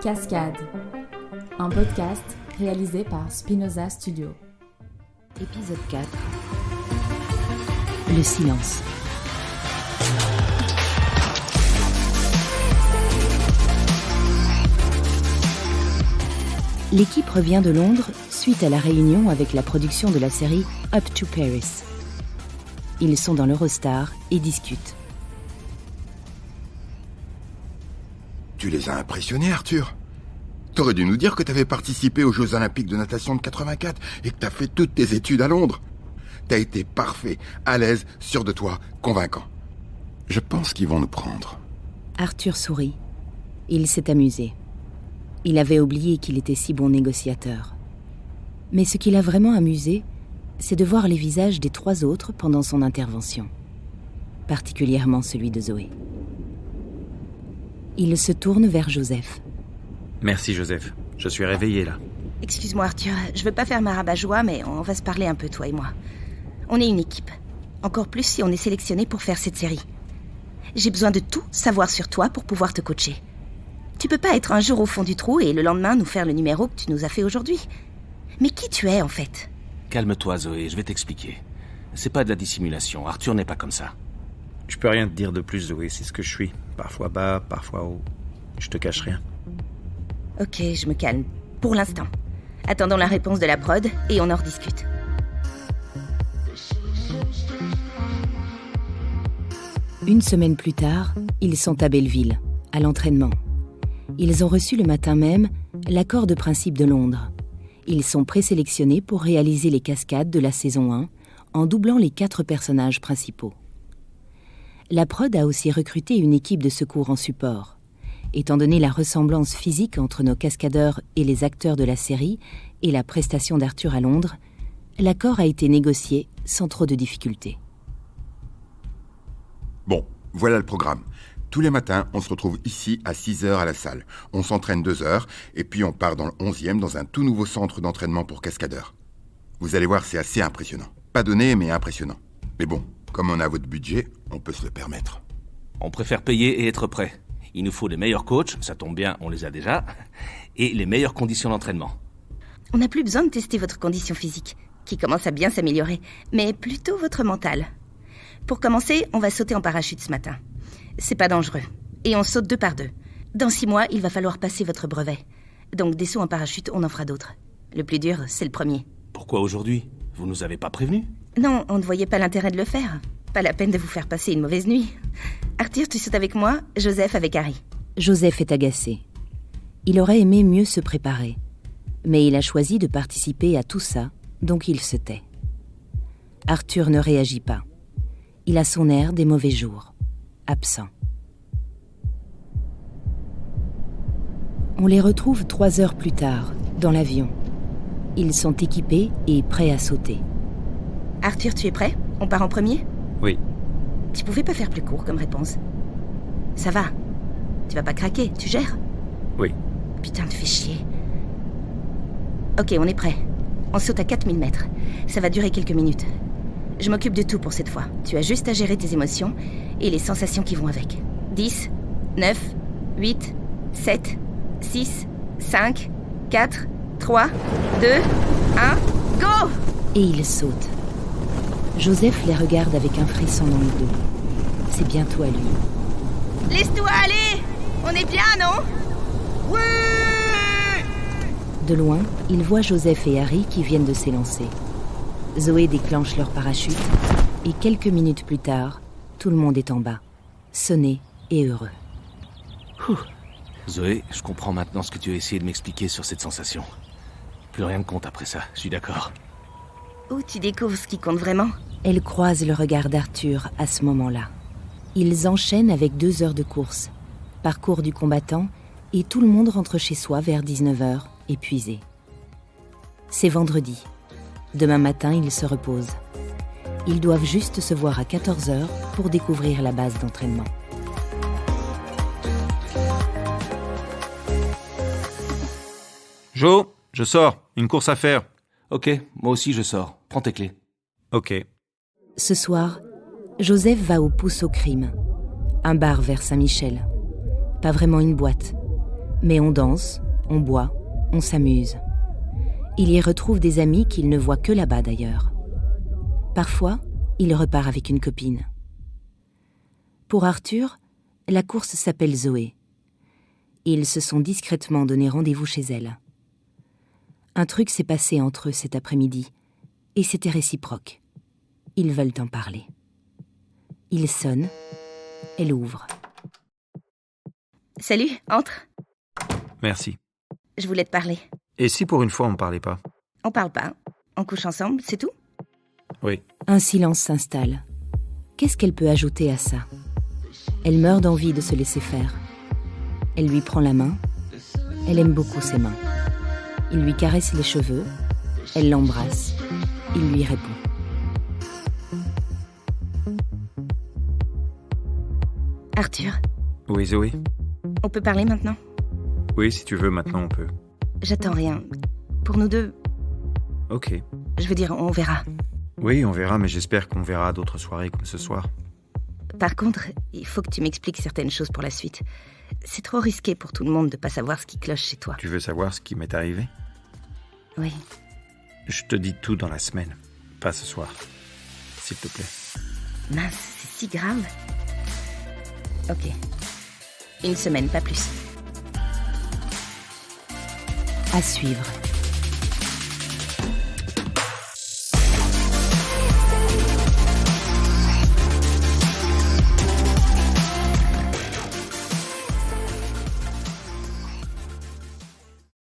Cascade, un podcast réalisé par Spinoza Studio. Épisode 4. Le silence. L'équipe revient de Londres suite à la réunion avec la production de la série Up to Paris. Ils sont dans l'Eurostar et discutent. Tu les as impressionnés, Arthur. T'aurais dû nous dire que t'avais participé aux Jeux Olympiques de natation de 84 et que t'as fait toutes tes études à Londres. T'as été parfait, à l'aise, sûr de toi, convaincant. Je pense qu'ils vont nous prendre. Arthur sourit. Il s'est amusé. Il avait oublié qu'il était si bon négociateur. Mais ce qui l'a vraiment amusé, c'est de voir les visages des trois autres pendant son intervention. Particulièrement celui de Zoé. Il se tourne vers Joseph. Merci Joseph, je suis réveillé là. Excuse-moi Arthur, je veux pas faire ma rabat-joie, mais on va se parler un peu toi et moi. On est une équipe. Encore plus si on est sélectionné pour faire cette série. J'ai besoin de tout savoir sur toi pour pouvoir te coacher. Tu peux pas être un jour au fond du trou et le lendemain nous faire le numéro que tu nous as fait aujourd'hui. Mais qui tu es en fait ? Calme-toi Zoé, je vais t'expliquer. C'est pas de la dissimulation, Arthur n'est pas comme ça. Je peux rien te dire de plus Zoé, c'est ce que je suis. Parfois bas, parfois haut. Je te cache rien. Ok, je me calme. Pour l'instant. Attendons la réponse de la prod et on en rediscute. Une semaine plus tard, ils sont à Belleville, à l'entraînement. Ils ont reçu le matin même l'accord de principe de Londres. Ils sont présélectionnés pour réaliser les cascades de la saison 1 en doublant les 4 personnages principaux. La prod a aussi recruté une équipe de secours en support. Étant donné la ressemblance physique entre nos cascadeurs et les acteurs de la série et la prestation d'Arthur à Londres, l'accord a été négocié sans trop de difficultés. Bon, voilà le programme. Tous les matins, on se retrouve ici à 6h à la salle. On s'entraîne 2 heures, et puis on part dans le 11e dans un tout nouveau centre d'entraînement pour cascadeurs. Vous allez voir, c'est assez impressionnant. Pas donné, mais impressionnant. Mais bon, comme on a votre budget, on peut se le permettre. On préfère payer et être prêt. Il nous faut les meilleurs coachs, ça tombe bien, on les a déjà, et les meilleures conditions d'entraînement. On n'a plus besoin de tester votre condition physique, qui commence à bien s'améliorer, mais plutôt votre mental. Pour commencer, on va sauter en parachute ce matin. C'est pas dangereux. Et on saute 2 par 2. Dans 6 mois, il va falloir passer votre brevet. Donc des sauts en parachute, on en fera d'autres. Le plus dur, c'est le premier. Pourquoi aujourd'hui ? Vous nous avez pas prévenus ? Non, on ne voyait pas l'intérêt de le faire. Pas la peine de vous faire passer une mauvaise nuit. Arthur, tu sautes avec moi, Joseph avec Harry. Joseph est agacé. Il aurait aimé mieux se préparer. Mais il a choisi de participer à tout ça, donc il se tait. Arthur ne réagit pas. Il a son air des mauvais jours. Absent. On les retrouve 3 heures plus tard, dans l'avion. Ils sont équipés et prêts à sauter. Arthur, tu es prêt ? On part en premier ? Oui. Tu pouvais pas faire plus court comme réponse. Ça va. Tu vas pas craquer, tu gères ? Oui. Putain, te fais chier. Ok, on est prêt. On saute à 4000 mètres. Ça va durer quelques minutes. Je m'occupe de tout pour cette fois. Tu as juste à gérer tes émotions et les sensations qui vont avec. 10, 9, 8, 7, 6, 5, 4, 3, 2, 1, go ! Et ils sautent. Joseph les regarde avec un frisson dans le dos. C'est bientôt à lui. Laisse-toi aller ! On est bien, non ? Oui ! De loin, il voit Joseph et Harry qui viennent de s'élancer. Zoé déclenche leur parachute et quelques minutes plus tard, tout le monde est en bas, sonné et heureux. Zoé, je comprends maintenant ce que tu as essayé de m'expliquer sur cette sensation. Plus rien ne compte après ça, je suis d'accord. Oh, tu découvres ce qui compte vraiment ? Elle croise le regard d'Arthur à ce moment-là. Ils enchaînent avec 2 heures de course, parcours du combattant, et tout le monde rentre chez soi vers 19h, épuisé. C'est vendredi. Demain matin, ils se reposent. Ils doivent juste se voir à 14h pour découvrir la base d'entraînement. Jo, je sors, une course à faire. Ok, moi aussi je sors. Prends tes clés. Ok. Ce soir, Joseph va au Pouce au Crime, un bar vers Saint-Michel. Pas vraiment une boîte, Mais on danse, on boit, on s'amuse. Il y retrouve des amis qu'il ne voit que là-bas d'ailleurs. Parfois, il repart avec une copine. Pour Arthur, la course s'appelle Zoé. Ils se sont discrètement donné rendez-vous chez elle. Un truc s'est passé entre eux cet après-midi, et c'était réciproque. Ils veulent en parler. Il sonne, elle ouvre. Salut, entre. Merci. Je voulais te parler. Et si pour une fois on ne parlait pas? On parle pas. On couche ensemble, c'est tout? Oui. Un silence s'installe. Qu'est-ce qu'elle peut ajouter à ça? Elle meurt d'envie de se laisser faire. Elle lui prend la main. Elle aime beaucoup ses mains. Il lui caresse les cheveux. Elle l'embrasse. Il lui répond. Arthur, Oui, Zoé? on peut parler maintenant? Oui, si tu veux, maintenant on peut. J'attends rien. Pour nous deux, Ok. je veux dire, on verra. Oui, on verra, mais j'espère qu'on verra d'autres soirées comme ce soir. Par contre, il faut que tu m'expliques certaines choses pour la suite. C'est trop risqué pour tout le monde de pas savoir ce qui cloche chez toi. Tu veux savoir ce qui m'est arrivé? Oui. Je te dis tout dans la semaine, pas ce soir. S'il te plaît. Mince, c'est si grave. Ok. Une semaine, pas plus. À suivre.